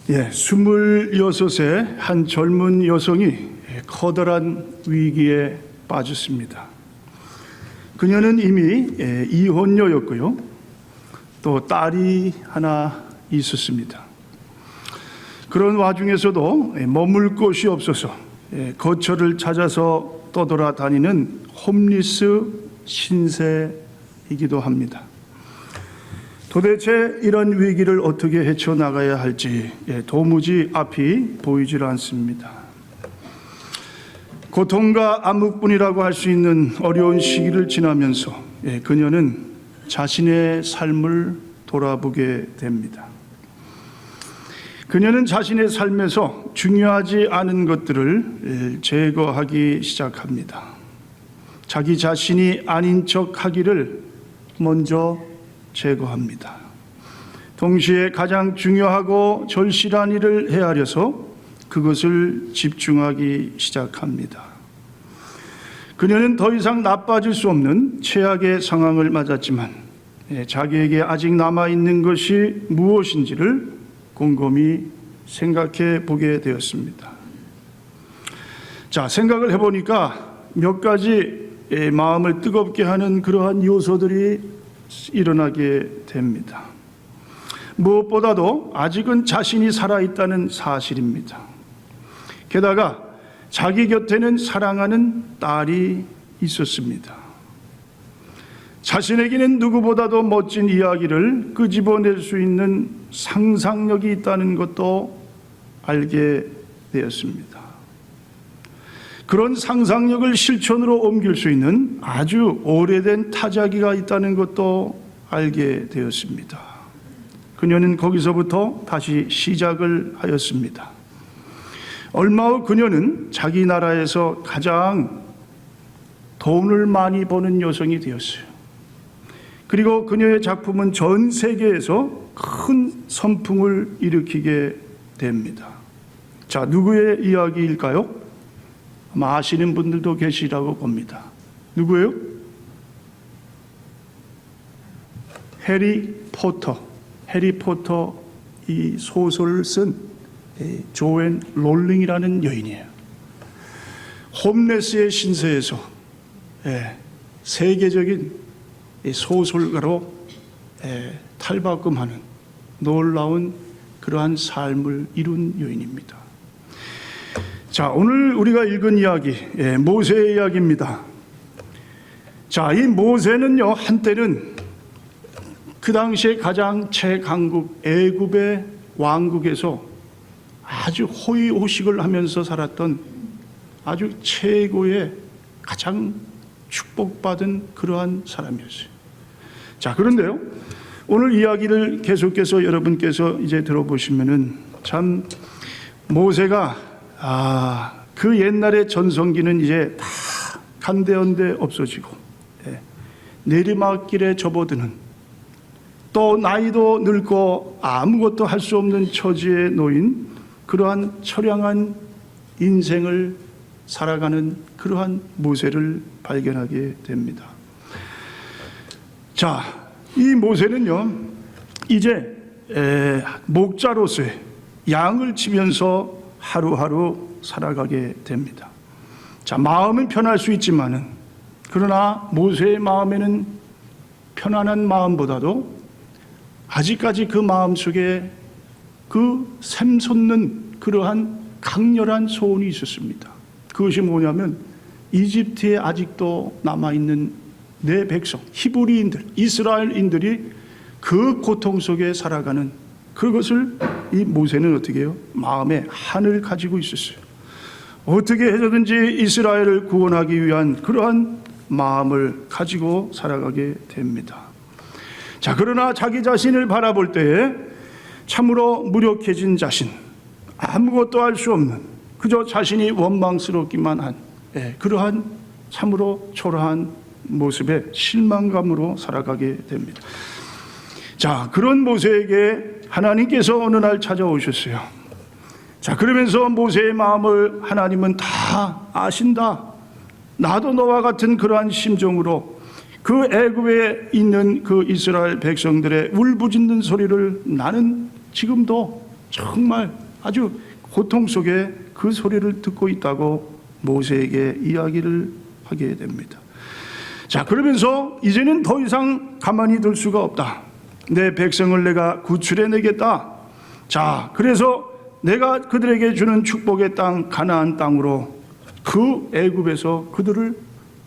26의 한 젊은 여성이 커다란 위기에 빠졌습니다. 그녀는 이미 이혼녀였고요. 또 딸이 하나 있었습니다. 그런 와중에서도 머물 곳이 없어서 거처를 찾아서 떠돌아다니는 홈리스 신세이기도 합니다. 도대체 이런 위기를 어떻게 헤쳐나가야 할지 도무지 앞이 보이질 않습니다. 고통과 암흑뿐이라고 할 수 있는 어려운 시기를 지나면서 그녀는 자신의 삶을 돌아보게 됩니다. 그녀는 자신의 삶에서 중요하지 않은 것들을 제거하기 시작합니다. 자기 자신이 아닌 척 하기를 먼저 제거합니다. 동시에 가장 중요하고 절실한 일을 헤아려서 그것을 집중하기 시작합니다. 그녀는 더 이상 나빠질 수 없는 최악의 상황을 맞았지만 자기에게 아직 남아있는 것이 무엇인지를 곰곰이 생각해 보게 되었습니다. 자, 생각을 해보니까 몇 가지 마음을 뜨겁게 하는 그러한 요소들이 일어나게 됩니다. 무엇보다도 아직은 자신이 살아있다는 사실입니다. 게다가 자기 곁에는 사랑하는 딸이 있었습니다. 자신에게는 누구보다도 멋진 이야기를 끄집어낼 수 있는 상상력이 있다는 것도 알게 되었습니다. 그런 상상력을 실천으로 옮길 수 있는 아주 오래된 타자기가 있다는 것도 알게 되었습니다. 그녀는 거기서부터 다시 시작을 하였습니다. 얼마 후 그녀는 자기 나라에서 가장 돈을 많이 버는 여성이 되었어요. 그리고 그녀의 작품은 전 세계에서 큰 선풍을 일으키게 됩니다. 자, 누구의 이야기일까요? 아마 아시는 분들도 계시라고 봅니다. 누구예요? 해리 포터 이 소설을 쓴 조앤 롤링이라는 여인이에요. 홈레스의 신세에서 세계적인 소설가로 탈바꿈하는 놀라운 그러한 삶을 이룬 여인입니다. 자, 오늘 우리가 읽은 이야기, 모세의 이야기입니다. 자, 이 모세는요, 한때는 그 당시에 가장 최강국 애굽의 왕국에서 아주 호의호식을 하면서 살았던 아주 최고의 가장 축복받은 그러한 사람이었어요. 자, 그런데요, 오늘 이야기를 계속해서 여러분께서 이제 들어보시면은 참 모세가 그 옛날의 전성기는 이제 다 간데언데 없어지고 내리막길에 접어드는, 또 나이도 늙고 아무것도 할 수 없는 처지에 놓인 그러한 처량한 인생을 살아가는 그러한 모세를 발견하게 됩니다. 자, 이 모세는요, 이제 목자로서의 양을 치면서 하루하루 살아가게 됩니다. 자, 마음은 편할 수 있지만은, 그러나 모세의 마음에는 편안한 마음보다도 아직까지 그 마음 속에 그 샘솟는 그러한 강렬한 소원이 있었습니다. 그것이 뭐냐면, 이집트에 아직도 남아있는 내 백성, 히브리인들, 이스라엘인들이 그 고통 속에 살아가는 그것을 이 모세는 어떻게 해요? 마음에 한을 가지고 있었어요. 어떻게 해서든지 이스라엘을 구원하기 위한 그러한 마음을 가지고 살아가게 됩니다. 자, 그러나 자기 자신을 바라볼 때에 참으로 무력해진 자신, 아무것도 할 수 없는, 그저 자신이 원망스럽기만 한 그러한 참으로 초라한 모습에 실망감으로 살아가게 됩니다. 자, 그런 모세에게 하나님께서 어느 날 찾아오셨어요. 자, 그러면서 모세의 마음을 하나님은 다 아신다. 나도 너와 같은 그러한 심정으로 그 애굽에 있는 그 이스라엘 백성들의 울부짖는 소리를 나는 지금도 정말 아주 고통 속에 그 소리를 듣고 있다고 모세에게 이야기를 하게 됩니다. 자, 그러면서 이제는 더 이상 가만히 둘 수가 없다. 내 백성을 내가 구출해 내겠다. 자, 그래서 내가 그들에게 주는 축복의 땅 가나안 땅으로 그 애굽에서 그들을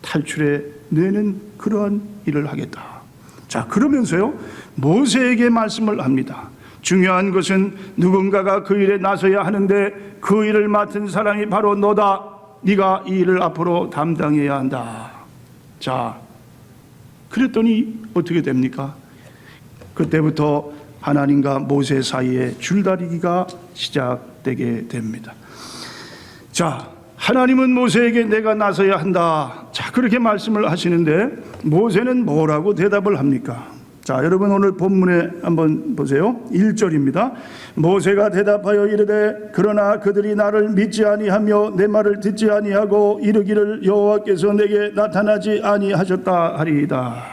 탈출해 내는 그러한 일을 하겠다. 자, 그러면서요 모세에게 말씀을 합니다. 중요한 것은 누군가가 그 일에 나서야 하는데 그 일을 맡은 사람이 바로 너다. 네가 이 일을 앞으로 담당해야 한다. 자, 그랬더니 어떻게 됩니까? 그때부터 하나님과 모세 사이에 줄다리기가 시작되게 됩니다. 자, 하나님은 모세에게 내가 나서야 한다. 자, 그렇게 말씀을 하시는데 모세는 뭐라고 대답을 합니까? 자, 여러분 오늘 본문에 한번 보세요. 1절입니다. 모세가 대답하여 이르되 그러나 그들이 나를 믿지 아니하며 내 말을 듣지 아니하고 이르기를 여호와께서 내게 나타나지 아니하셨다 하리이다.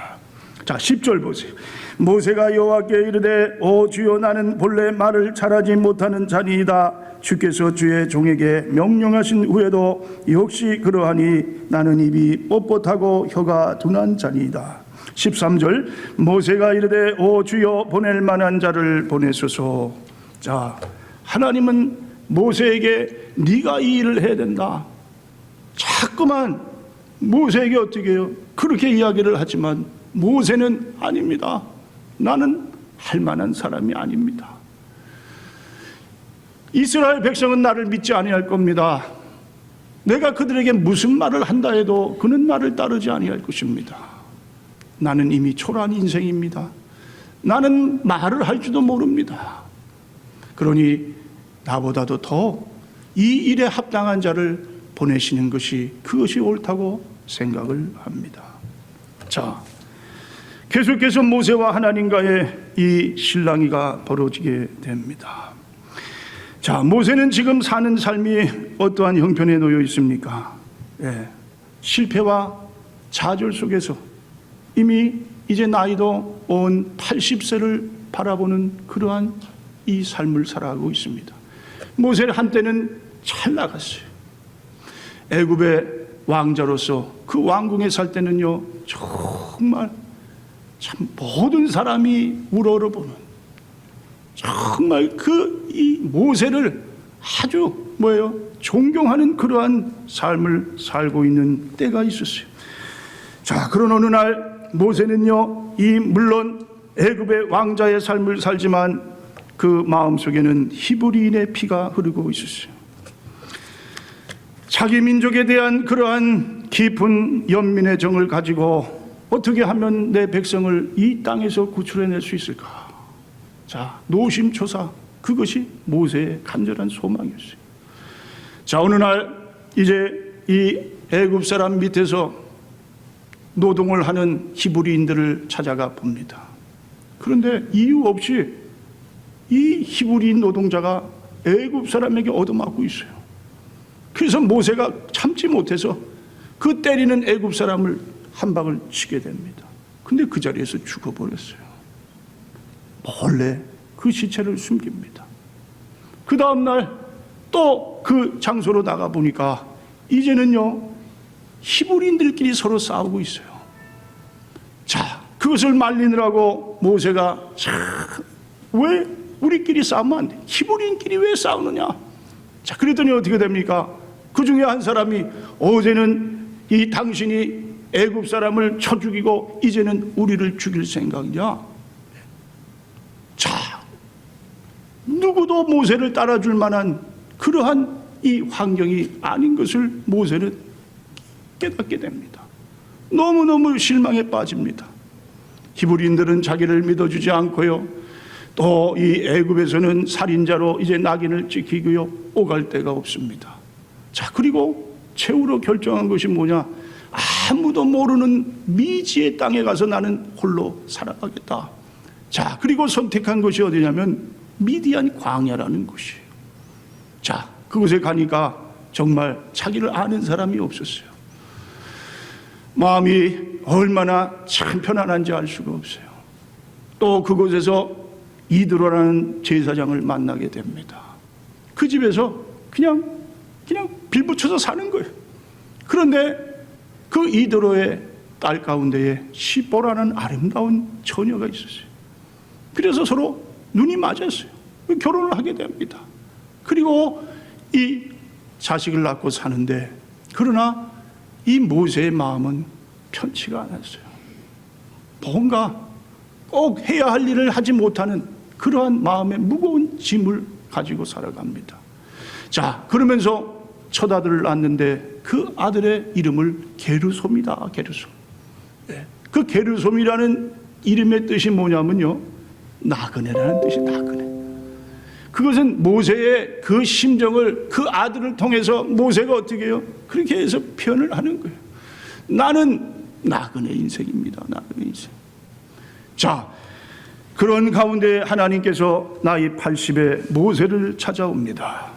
자, 10절 보세요. 모세가 여호와께 이르되 오 주여 나는 본래 말을 잘하지 못하는 자니이다. 주께서 주의 종에게 명령하신 후에도 역시 그러하니 나는 입이 뻣뻣하고 혀가 둔한 자니이다. 13절 모세가 이르되 오 주여 보낼 만한 자를 보내소서. 자, 하나님은 모세에게 네가 이 일을 해야 된다. 자꾸만 모세에게 어떻게 해요? 그렇게 이야기를 하지만 모세는 아닙니다. 나는 할 만한 사람이 아닙니다. 이스라엘 백성은 나를 믿지 아니할 겁니다. 내가 그들에게 무슨 말을 한다 해도 그는 나를 따르지 아니할 것입니다. 나는 이미 초라한 인생입니다. 나는 말을 할 줄도 모릅니다. 그러니 나보다도 더 이 일에 합당한 자를 보내시는 것이 그것이 옳다고 생각을 합니다. 자, 계속해서 모세와 하나님과의 이 실랑이가 벌어지게 됩니다. 자, 모세는 지금 사는 삶이 어떠한 형편에 놓여 있습니까? 실패와 좌절 속에서 이미 이제 나이도 온 80세를 바라보는 그러한 이 삶을 살아가고 있습니다. 모세는 한때는 잘 나갔어요. 애굽의 왕자로서 그 왕궁에 살 때는요 정말 참 모든 사람이 우러러보는 정말 이 모세를 아주 존경하는 그러한 삶을 살고 있는 때가 있었어요. 자, 그런 어느 날 모세는요 물론 애굽의 왕자의 삶을 살지만 그 마음속에는 히브리인의 피가 흐르고 있었어요. 자기 민족에 대한 그러한 깊은 연민의 정을 가지고 어떻게 하면 내 백성을 이 땅에서 구출해낼 수 있을까? 자, 노심초사, 그것이 모세의 간절한 소망이었어요. 자, 어느 날 이제 이 애굽 사람 밑에서 노동을 하는 히브리인들을 찾아가 봅니다. 그런데 이유 없이 이 히브리인 노동자가 애굽 사람에게 얻어맞고 있어요. 그래서 모세가 참지 못해서 그 때리는 애굽 사람을 한 방을 치게 됩니다. 근데 그 자리에서 죽어버렸어요. 몰래 그 시체를 숨깁니다. 그 다음날 또 그 장소로 나가 보니까 이제는요 히브리인들끼리 서로 싸우고 있어요. 자, 그것을 말리느라고 모세가 왜 우리끼리 싸우면 안 돼? 히브리인끼리 왜 싸우느냐? 자, 그랬더니 어떻게 됩니까? 그 중에 한 사람이 어제는 이 당신이 애굽 사람을 쳐 죽이고 이제는 우리를 죽일 생각이냐? 자, 누구도 모세를 따라줄 만한 그러한 이 환경이 아닌 것을 모세는 깨닫게 됩니다. 너무너무 실망에 빠집니다. 히브리인들은 자기를 믿어주지 않고요, 또 이 애굽에서는 살인자로 이제 낙인을 찍히고요, 오갈 데가 없습니다. 자, 그리고 최후로 결정한 것이 뭐냐? 아무도 모르는 미지의 땅에 가서 나는 홀로 살아가겠다. 자, 그리고 선택한 것이 어디냐면 미디안 광야라는 곳이에요. 자, 그곳에 가니까 정말 자기를 아는 사람이 없었어요. 마음이 얼마나 참 편안한지 알 수가 없어요. 또 그곳에서 이드로라는 제사장을 만나게 됩니다. 그 집에서 그냥 빌붙여서 사는 거예요. 그런데 그 이드로의 딸 가운데에 시보라는 아름다운 처녀가 있었어요. 그래서 서로 눈이 맞았어요. 결혼을 하게 됩니다. 그리고 이 자식을 낳고 사는데, 그러나 이 모세의 마음은 편치가 않았어요. 뭔가 꼭 해야 할 일을 하지 못하는 그러한 마음의 무거운 짐을 가지고 살아갑니다. 자, 그러면서 첫 아들을 낳았는데 그 아들의 이름을 게르솜이다. 게르솜. 그 게르솜이라는 이름의 뜻이 뭐냐면요, 나그네라는 뜻이 나그네. 그것은 모세의 그 심정을 그 아들을 통해서 모세가 어떻게 해요? 그렇게 해서 표현을 하는 거예요. 나는 나그네 인생입니다. 나그네 인생. 자, 그런 가운데 하나님께서 나이 80에 모세를 찾아옵니다.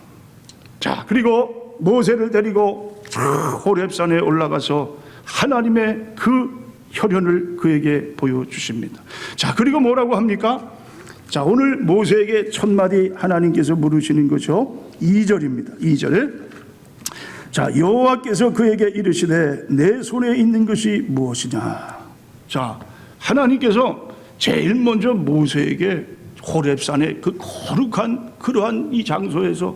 자, 그리고 모세를 데리고 호렙산에 올라가서 하나님의 그 혈연을 그에게 보여주십니다. 자, 그리고 뭐라고 합니까? 자, 오늘 모세에게 첫 마디 하나님께서 물으시는 거죠. 2절입니다. 2절. 자, 여호와께서 그에게 이르시되 내 손에 있는 것이 무엇이냐. 자, 하나님께서 제일 먼저 모세에게 호렙산의 그 거룩한 그러한 이 장소에서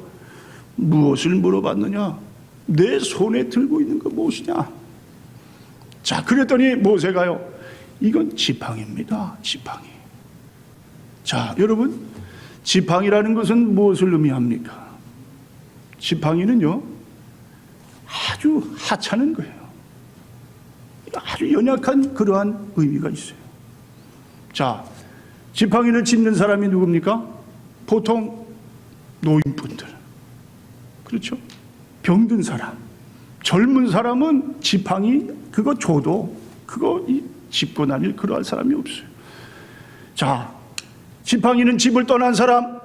무엇을 물어봤느냐? 내 손에 들고 있는 거 무엇이냐? 자, 그랬더니 모세가요, 이건 지팡이입니다. 지팡이. 자, 여러분, 지팡이라는 것은 무엇을 의미합니까? 지팡이는요, 아주 하찮은 거예요. 아주 연약한 그러한 의미가 있어요. 자, 지팡이를 짚는 사람이 누굽니까? 보통 노인분들, 그렇죠? 병든 사람, 젊은 사람은 지팡이 그거 줘도 그거 짚고 다닐 그러한 사람이 없어요. 자, 지팡이는 집을 떠난 사람,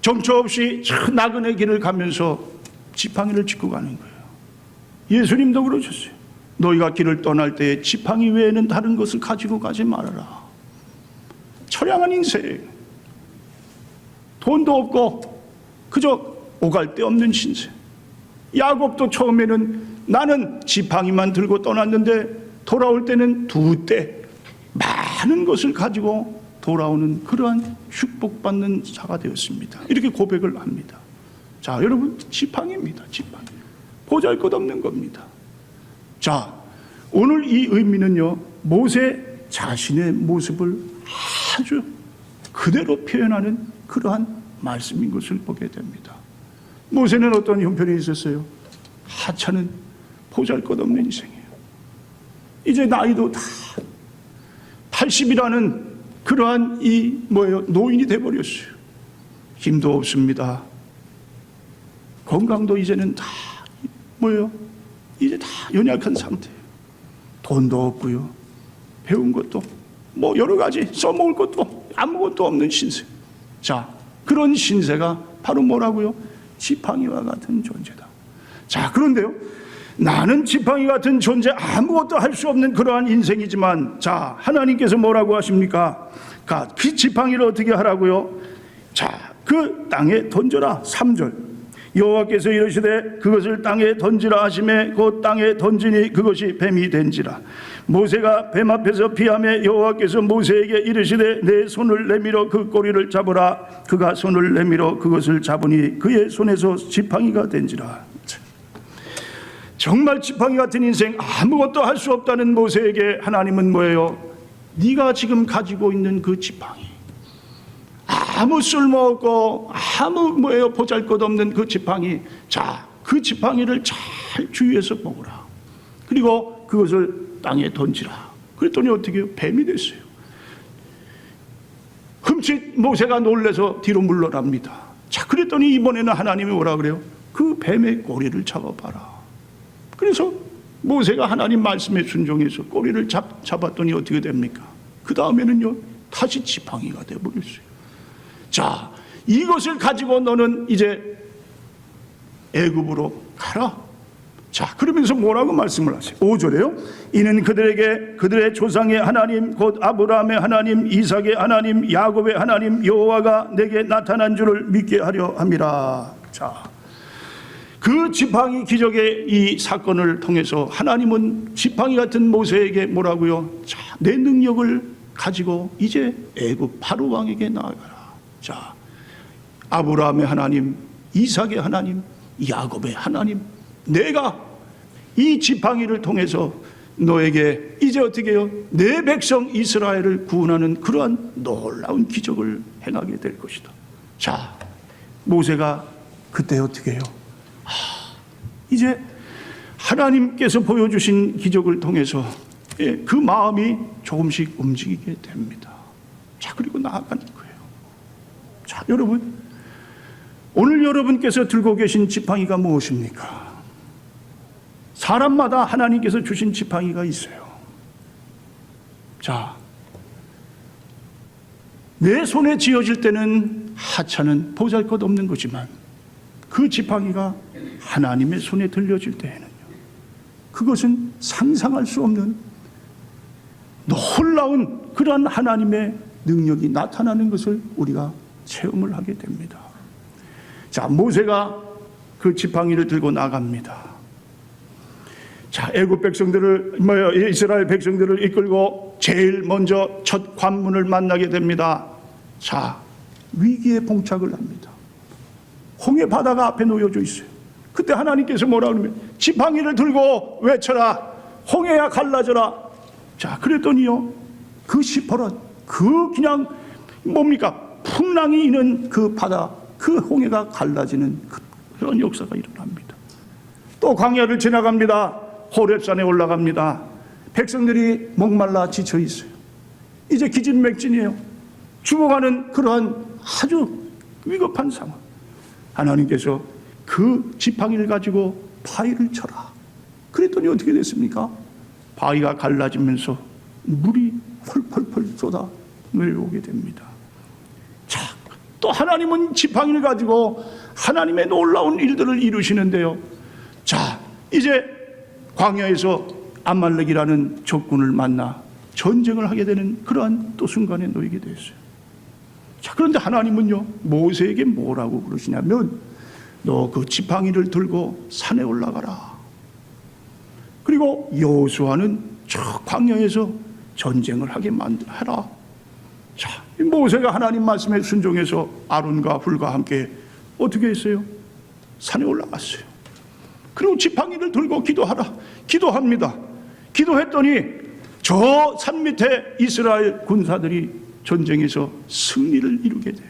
정처 없이 나그네 길을 가면서 지팡이를 짚고 가는 거예요. 예수님도 그러셨어요. 너희가 길을 떠날 때에 지팡이 외에는 다른 것을 가지고 가지 말아라. 처량한 인생, 돈도 없고 그저 오갈 데 없는 신세. 야곱도 처음에는 나는 지팡이만 들고 떠났는데 돌아올 때는 2대 많은 것을 가지고 돌아오는 그러한 축복받는 자가 되었습니다. 이렇게 고백을 합니다. 자, 여러분, 지팡이입니다. 지팡이. 보잘것없는 겁니다. 자, 오늘 이 의미는요, 모세 자신의 모습을 아주 그대로 표현하는 그러한 말씀인 것을 보게 됩니다. 모세는 어떤 형편이 있었어요? 하찮은 보잘것없는 인생이에요. 이제 나이도 다 80이라는 그러한 노인이 돼버렸어요. 힘도 없습니다. 건강도 이제는 다 이제 다 연약한 상태예요. 돈도 없고요, 배운 것도 여러 가지 써먹을 것도 아무것도 없는 신세. 자, 그런 신세가 바로 뭐라고요? 지팡이와 같은 존재다. 자, 그런데요, 나는 지팡이 같은 존재, 아무것도 할 수 없는 그러한 인생이지만, 자, 하나님께서 뭐라고 하십니까? 그 지팡이를 어떻게 하라고요? 자, 그 땅에 던져라. 3절. 여호와께서 이르시되 그것을 땅에 던지라 하시매 그 땅에 던지니 그것이 뱀이 된지라. 모세가 뱀 앞에서 피하며 여호와께서 모세에게 이르시되 내 손을 내밀어 그 꼬리를 잡으라. 그가 손을 내밀어 그것을 잡으니 그의 손에서 지팡이가 된지라. 정말 지팡이 같은 인생, 아무것도 할 수 없다는 모세에게 하나님은 뭐예요? 네가 지금 가지고 있는 그 지팡이, 아무 쓸모없고 아무 보잘것없는 그 지팡이, 자, 그 지팡이를 잘 주위에서 보거라. 그리고 그것을 땅에 던지라. 그랬더니 어떻게 해요? 뱀이 됐어요. 흠칫 모세가 놀라서 뒤로 물러납니다. 자, 그랬더니 이번에는 하나님이 뭐라 그래요? 그 뱀의 꼬리를 잡아봐라. 그래서 모세가 하나님 말씀에 순종해서 꼬리를 잡았더니 어떻게 됩니까? 그 다음에는요, 다시 지팡이가 되어버렸어요. 자, 이것을 가지고 너는 이제 애굽으로 가라. 자, 그러면서 뭐라고 말씀을 하세요? 5절에요. 이는 그들에게 그들의 조상의 하나님 곧 아브라함의 하나님, 이삭의 하나님, 야곱의 하나님 여호와가 내게 나타난 줄을 믿게 하려 함이라. 자, 그 지팡이 기적의 이 사건을 통해서 하나님은 지팡이 같은 모세에게 뭐라고요? 자, 내 능력을 가지고 이제 애굽 바로 왕에게 나아가라. 자, 아브라함의 하나님, 이삭의 하나님, 야곱의 하나님, 내가 이 지팡이를 통해서 너에게 이제 어떻게 해요? 내 백성 이스라엘을 구원하는 그러한 놀라운 기적을 행하게 될 것이다. 자, 모세가 그때 어떻게 해요? 이제 하나님께서 보여주신 기적을 통해서 그 마음이 조금씩 움직이게 됩니다. 자, 그리고 나아가는 거예요. 자, 여러분, 오늘 여러분께서 들고 계신 지팡이가 무엇입니까? 사람마다 하나님께서 주신 지팡이가 있어요. 자, 내 손에 쥐어질 때는 하찮은 보잘것없는 거지만 그 지팡이가 하나님의 손에 들려질 때에는요, 그것은 상상할 수 없는 놀라운 그러한 하나님의 능력이 나타나는 것을 우리가 체험을 하게 됩니다. 자, 모세가 그 지팡이를 들고 나갑니다. 자, 애굽 백성들을 이스라엘 백성들을 이끌고 제일 먼저 첫 관문을 만나게 됩니다. 자, 위기에 봉착을 합니다. 홍해 바다가 앞에 놓여져 있어요. 그때 하나님께서 뭐라 그러면 지팡이를 들고 외쳐라. 홍해야 갈라져라. 자, 그랬더니요, 그 시퍼런 그 그냥 뭡니까? 풍랑이 있는 그 바다, 그 홍해가 갈라지는 그런 역사가 일어납니다. 또 광야를 지나갑니다. 호렙산에 올라갑니다. 백성들이 목말라 지쳐 있어요. 이제 기진맥진이에요. 죽어가는 그러한 아주 위급한 상황. 하나님께서 그 지팡이를 가지고 바위를 쳐라. 그랬더니 어떻게 됐습니까? 바위가 갈라지면서 물이 펄펄펄 쏟아 내려오게 됩니다. 자, 또 하나님은 지팡이를 가지고 하나님의 놀라운 일들을 이루시는데요. 자, 이제 광야에서 아말렉이라는 적군을 만나 전쟁을 하게 되는 그러한 또 순간에 놓이게 됐어요. 자, 그런데 하나님은요, 모세에게 뭐라고 그러시냐면 너 그 지팡이를 들고 산에 올라가라. 그리고 여호수아는 저 광야에서 전쟁을 하게 하라. 자, 모세가 하나님 말씀에 순종해서 아론과 훌과 함께 어떻게 했어요? 산에 올라갔어요. 그리고 지팡이를 들고 기도하라. 기도합니다. 기도했더니 저 산 밑에 이스라엘 군사들이 전쟁에서 승리를 이루게 돼요.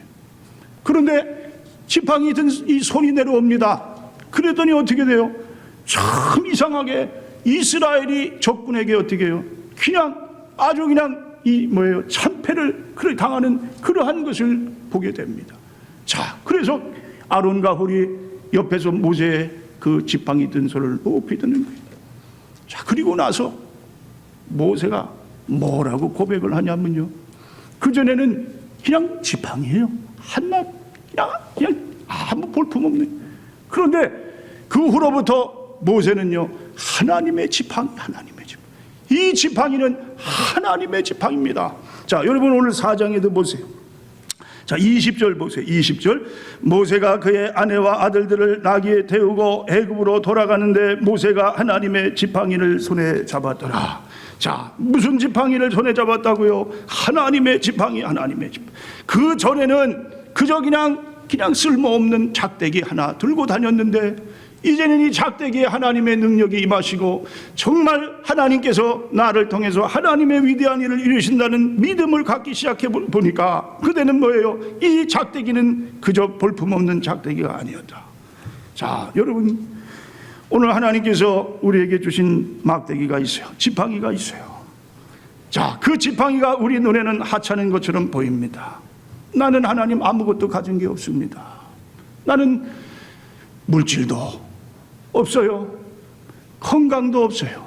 그런데 지팡이 든 이 손이 내려옵니다. 그랬더니 어떻게 돼요? 참 이상하게 이스라엘이 적군에게 어떻게 해요? 그냥 아주 그냥 참패를 당하는 그러한 것을 보게 됩니다. 자, 그래서 아론과 훌이 옆에서 모세의 그 지팡이 든 손을 높이 드는 거예요. 자, 그리고 나서 모세가 뭐라고 고백을 하냐면요, 그전에는 그냥 지팡이에요. 한낱 그냥 아무 볼품없는. 그런데 그 후로부터 모세는요, 하나님의 지팡이, 하나님의 지팡이. 이 지팡이는 하나님의 지팡이입니다. 자, 여러분 오늘 4장에도 보세요. 자, 20절 보세요. 20절. 모세가 그의 아내와 아들들을 나귀에 태우고 애굽으로 돌아가는데 모세가 하나님의 지팡이를 손에 잡았더라. 자, 무슨 지팡이를 손에 잡았다고요? 하나님의 지팡이, 하나님의 지팡이. 그 전에는 그저 그냥 쓸모없는 작대기 하나 들고 다녔는데 이제는 이 작대기에 하나님의 능력이 임하시고 정말 하나님께서 나를 통해서 하나님의 위대한 일을 이루신다는 믿음을 갖기 시작해 보니까 그때는 뭐예요? 이 작대기는 그저 볼품없는 작대기가 아니었다. 자, 여러분, 오늘 하나님께서 우리에게 주신 막대기가 있어요. 지팡이가 있어요. 자, 그 지팡이가 우리 눈에는 하찮은 것처럼 보입니다. 나는 하나님 아무것도 가진 게 없습니다. 나는 물질도 없어요. 건강도 없어요.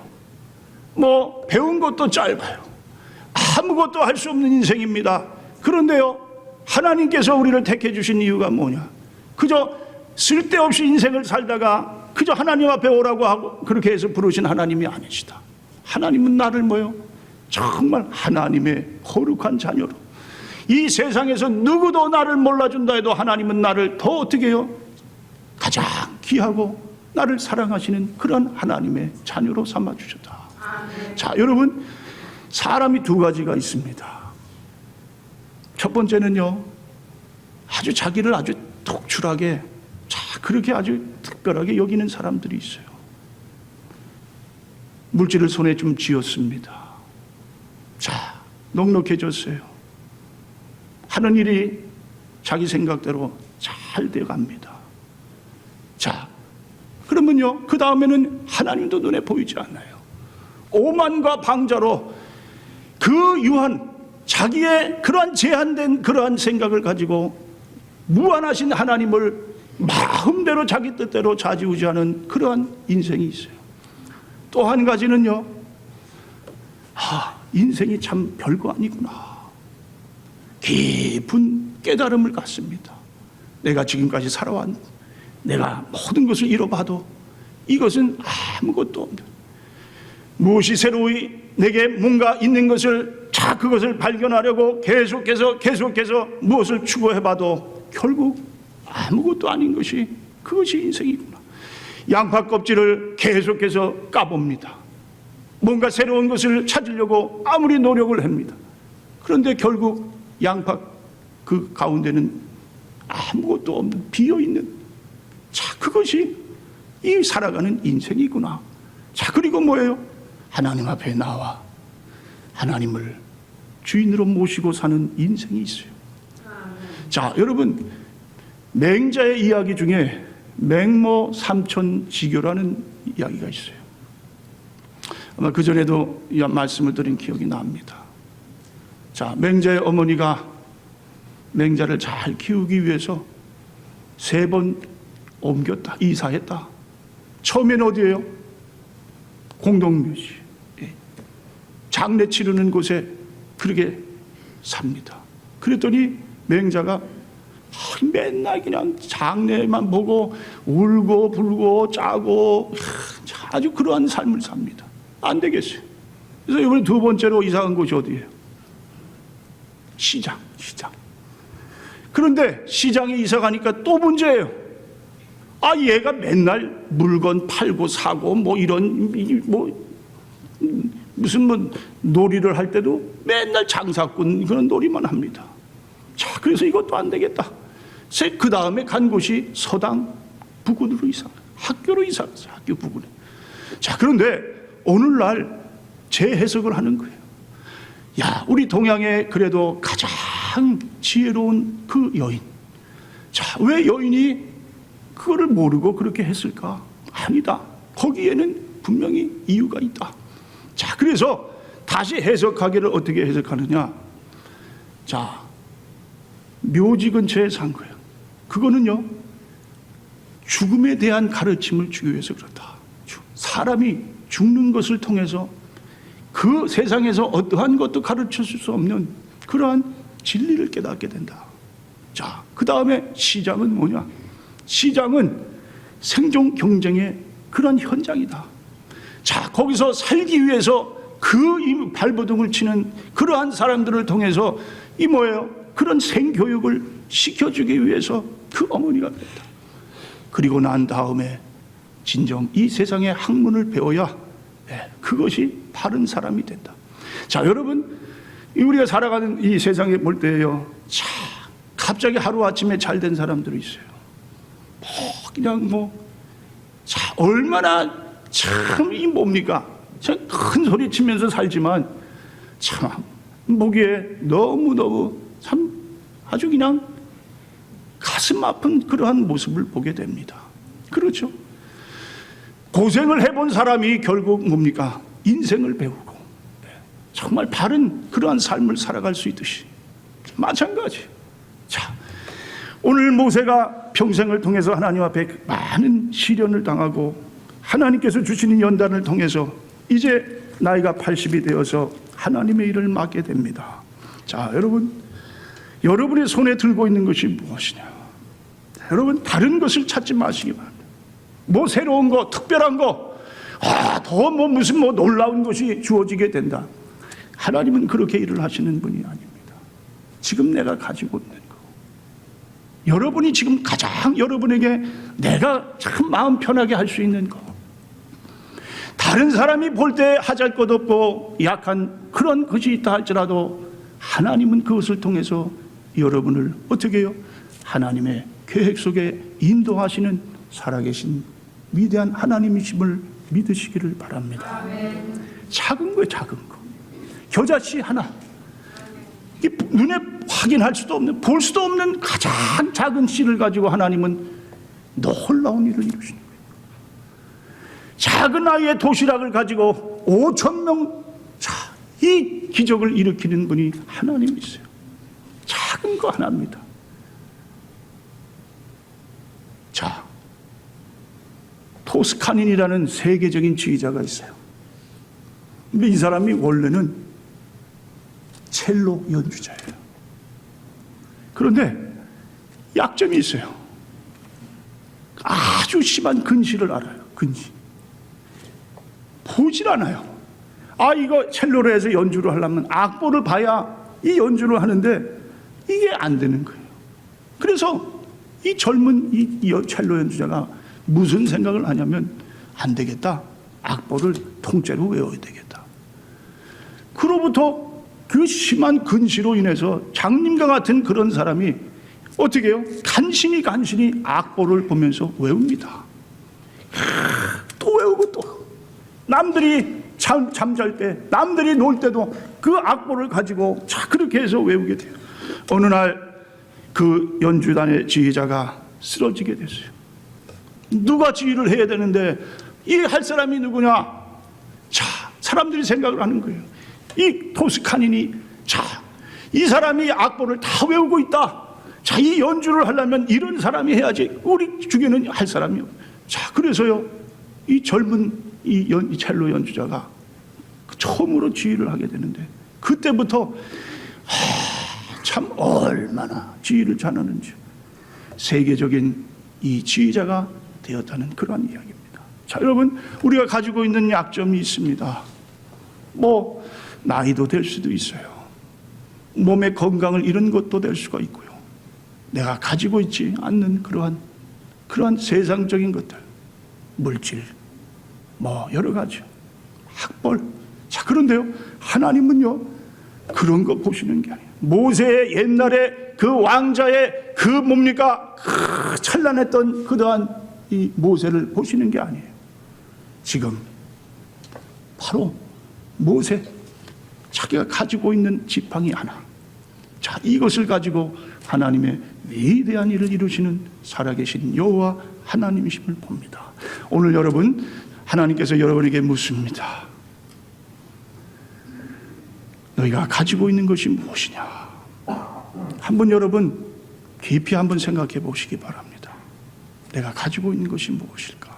배운 것도 짧아요. 아무것도 할 수 없는 인생입니다. 그런데요, 하나님께서 우리를 택해 주신 이유가 뭐냐? 그저 쓸데없이 인생을 살다가 그저 하나님 앞에 오라고 하고 그렇게 해서 부르신 하나님이 아니시다. 하나님은 나를 뭐요? 정말 하나님의 거룩한 자녀로, 이 세상에서 누구도 나를 몰라준다 해도 하나님은 나를 더 어떻게 해요? 가장 귀하고 나를 사랑하시는 그런 하나님의 자녀로 삼아주셨다. 자, 여러분, 사람이 두 가지가 있습니다. 첫 번째는요, 아주 자기를 아주 독출하게, 그렇게 아주 특별하게 여기는 사람들이 있어요. 물질을 손에 좀 쥐었습니다. 자, 넉넉해졌어요. 하는 일이 자기 생각대로 잘 돼갑니다. 자, 그러면요, 그 다음에는 하나님도 눈에 보이지 않아요. 오만과 방자로 그 유한 자기의 그러한 제한된 그러한 생각을 가지고 무한하신 하나님을 마음대로 자기 뜻대로 좌지우지하는 그러한 인생이 있어요. 또 한 가지는요, 인생이 참 별거 아니구나. 깊은 깨달음을 갖습니다. 내가 지금까지 살아왔, 내가 모든 것을 잃어봐도 이것은 아무것도 없는, 무엇이 새로이 내게 뭔가 있는 것을 그것을 발견하려고 계속해서 무엇을 추구해봐도 결국 아무것도 아닌 것이, 그것이 인생이구나. 양파 껍질을 계속해서 까봅니다. 뭔가 새로운 것을 찾으려고 아무리 노력을 합니다. 그런데 결국 양파 그 가운데는 아무것도 없는, 비어있는, 그것이 이 살아가는 인생이구나. 자, 그리고 뭐예요? 하나님 앞에 나와 하나님을 주인으로 모시고 사는 인생이 있어요. 자, 여러분, 맹자의 이야기 중에 맹모 삼천지교라는 이야기가 있어요. 아마 그전에도 이 말씀을 드린 기억이 납니다. 자, 맹자의 어머니가 맹자를 잘 키우기 위해서 3번 옮겼다, 이사했다. 처음엔 어디예요? 공동묘지, 장례 치르는 곳에 그렇게 삽니다. 그랬더니 맹자가 맨날 그냥 장례만 보고 울고 불고 짜고 아주 그러한 삶을 삽니다. 안 되겠어요. 그래서 이번에 2번째로 이사한 곳이 어디예요? 시장. 그런데 시장에 이사 가니까 또 문제예요. 얘가 맨날 물건 팔고 사고 무슨 놀이를 할 때도 맨날 장사꾼 그런 놀이만 합니다. 자, 그래서 이것도 안 되겠다. 그 다음에 간 곳이 서당 부근으로 학교로 이사했어요. 학교 부근에. 자, 그런데 오늘날 재해석을 하는 거예요. 우리 동양에 그래도 가장 지혜로운 그 여인. 자, 왜 여인이 그거를 모르고 그렇게 했을까? 아니다. 거기에는 분명히 이유가 있다. 자, 그래서 다시 해석하기를 어떻게 해석하느냐? 자, 묘지 근처에 산 거예요. 그거는요, 죽음에 대한 가르침을 주기 위해서 그렇다. 사람이 죽는 것을 통해서 그 세상에서 어떠한 것도 가르쳐 줄 수 없는 그러한 진리를 깨닫게 된다. 자, 그 다음에 시장은 뭐냐? 시장은 생존 경쟁의 그런 현장이다. 자, 거기서 살기 위해서 그 발버둥을 치는 그러한 사람들을 통해서 뭐예요? 그런 생교육을 시켜주기 위해서 그 어머니가 그랬다. 그리고 난 다음에 진정 이 세상의 학문을 배워야 그것이 바른 사람이 된다. 자, 여러분, 우리가 살아가는 이 세상에 볼 때요, 갑자기 하루아침에 잘된 사람들이 있어요. 얼마나 참 뭡니까? 큰 소리 치면서 살지만 참 보기에 너무너무 참 아주 그냥 가슴 아픈 그러한 모습을 보게 됩니다. 그렇죠? 고생을 해본 사람이 결국 뭡니까? 인생을 배우고 정말 바른 그러한 삶을 살아갈 수 있듯이 마찬가지. 자, 오늘 모세가 평생을 통해서 하나님 앞에 많은 시련을 당하고 하나님께서 주시는 연단을 통해서 이제 나이가 80이 되어서 하나님의 일을 맡게 됩니다. 자, 여러분, 여러분의 손에 들고 있는 것이 무엇이냐? 여러분, 다른 것을 찾지 마시기 바랍니다. 뭐 새로운 거, 특별한 거, 더 뭐 무슨 뭐 놀라운 것이 주어지게 된다. 하나님은 그렇게 일을 하시는 분이 아닙니다. 지금 내가 가지고 있는 거, 여러분이 지금 가장 여러분에게 내가 참 마음 편하게 할 수 있는 거, 다른 사람이 볼 때 하잘 것 없고 약한 그런 것이 있다 할지라도 하나님은 그것을 통해서 여러분을 어떻게 해요? 하나님의 계획 속에 인도하시는 살아계신 위대한 하나님이심을 믿으시기를 바랍니다. 작은 거예요, 작은 거. 겨자씨 하나, 눈에 확인할 수도 없는, 볼 수도 없는 가장 작은 씨를 가지고 하나님은 놀라운 일을 이루시는 거예요. 작은 아이의 도시락을 가지고 5,000명, 이 기적을 일으키는 분이 하나님이세요. 작은 거 하나입니다. 자, 토스카닌이라는 세계적인 지휘자가 있어요. 근데 이 사람이 원래는 첼로 연주자예요. 그런데 약점이 있어요. 아주 심한 근시를 알아요. 근시. 보질 않아요. 이거 첼로로 해서 연주를 하려면 악보를 봐야 이 연주를 하는데 이게 안 되는 거예요. 그래서 이 젊은 이 첼로 연주자가 무슨 생각을 하냐면, 안 되겠다. 악보를 통째로 외워야 되겠다. 그로부터 그 심한 근시로 인해서 장님과 같은 그런 사람이 어떻게 해요? 간신히 악보를 보면서 외웁니다. 또 외우고 또. 남들이 잠잘 때, 남들이 놀 때도 그 악보를 가지고 그렇게 해서 외우게 돼요. 어느 날 그 연주단의 지휘자가 쓰러지게 됐어요. 누가 지휘를 해야 되는데 이 할 사람이 누구냐? 사람들이 생각을 하는 거예요. 이 토스카닌이, 이 사람이 악보를 다 외우고 있다. 이 연주를 하려면 이런 사람이 해야지. 우리 중에는 할 사람이요. 그래서요, 이 젊은 이 첼로 연주자가 처음으로 지휘를 하게 되는데, 그때부터 참 얼마나 지휘를 잘하는지 세계적인 이 지휘자가 되었다는 그러한 이야기입니다. 자, 여러분, 우리가 가지고 있는 약점이 있습니다. 뭐 나이도 될 수도 있어요. 몸의 건강을 잃은 것도 될 수가 있고요. 내가 가지고 있지 않는 그러한 세상적인 것들, 물질, 뭐 여러 가지, 학벌. 그런데요, 하나님은요, 그런 거 보시는 게 아니에요. 모세의 옛날에 그 왕자의 그 뭡니까? 찬란했던 그러한 이 모세를 보시는 게 아니에요. 지금 바로 모세, 자기가 가지고 있는 지팡이 하나, 이것을 가지고 하나님의 위대한 일을 이루시는 살아계신 여호와 하나님이심을 봅니다. 오늘 여러분, 하나님께서 여러분에게 묻습니다. 너희가 가지고 있는 것이 무엇이냐? 한번 여러분 깊이 한번 생각해 보시기 바랍니다. 내가 가지고 있는 것이 무엇일까?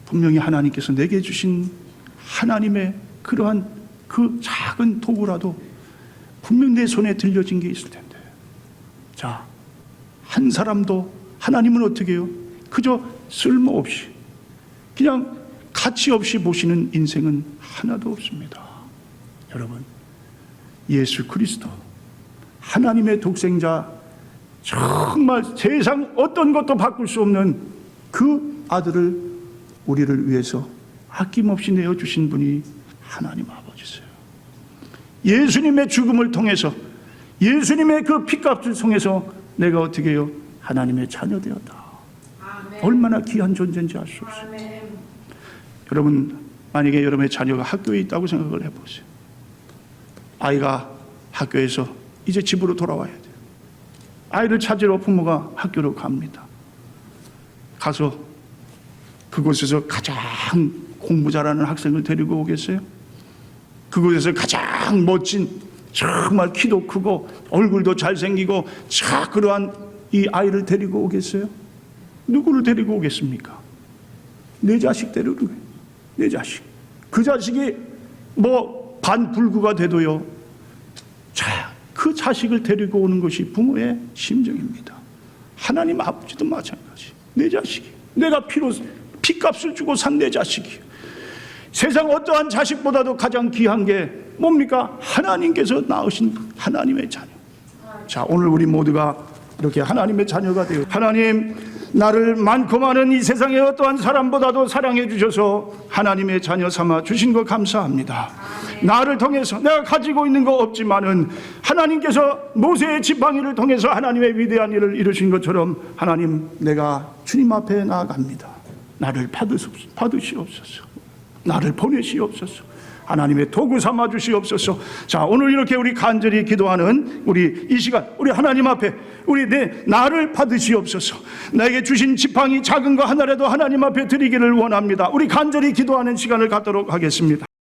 분명히 하나님께서 내게 주신 하나님의 그러한 그 작은 도구라도 분명 내 손에 들려진 게 있을 텐데, 한 사람도 하나님은 어떻게 해요? 그저 쓸모없이, 그냥 가치 없이 보시는 인생은 하나도 없습니다. 여러분, 예수 그리스도 하나님의 독생자, 정말 세상 어떤 것도 바꿀 수 없는 그 아들을 우리를 위해서 아낌없이 내어주신 분이 하나님 아버지세요. 예수님의 죽음을 통해서, 예수님의 그 피값을 통해서 내가 어떻게 해요? 하나님의 자녀 되었다. 아멘. 얼마나 귀한 존재인지 알 수 없어요. 아멘. 여러분, 만약에 여러분의 자녀가 학교에 있다고 생각을 해보세요. 아이가 학교에서 이제 집으로 돌아와야 돼요. 아이를 찾으러 부모가 학교로 갑니다. 가서 그곳에서 가장 공부 잘하는 학생을 데리고 오겠어요? 그곳에서 가장 멋진, 정말 키도 크고 얼굴도 잘생기고 그러한 이 아이를 데리고 오겠어요? 누구를 데리고 오겠습니까? 내 자식 데리고, 내 자식. 그 자식이 뭐 반불구가 돼도요, 그 자식을 데리고 오는 것이 부모의 심정입니다. 하나님 아버지도 마찬가지. 내 자식이, 내가 피값을 주고 산 내 자식이요. 세상 어떠한 자식보다도 가장 귀한 게 뭡니까? 하나님께서 낳으신 하나님의 자녀. 자, 오늘 우리 모두가 이렇게 하나님의 자녀가 되어 하나님, 나를 많고 많은 이 세상의 어떠한 사람보다도 사랑해 주셔서 하나님의 자녀 삼아 주신 거 감사합니다. 나를 통해서 내가 가지고 있는 거 없지만은 하나님께서 모세의 지팡이를 통해서 하나님의 위대한 일을 이루신 것처럼 하나님, 내가 주님 앞에 나아갑니다. 나를 받으시옵소서. 나를 보내시옵소서. 하나님의 도구 삼아 주시옵소서. 자, 오늘 이렇게 우리 간절히 기도하는 우리 이 시간, 우리 하나님 앞에 나를 받으시옵소서. 나에게 주신 지팡이 작은 거 하나라도 하나님 앞에 드리기를 원합니다. 우리 간절히 기도하는 시간을 갖도록 하겠습니다.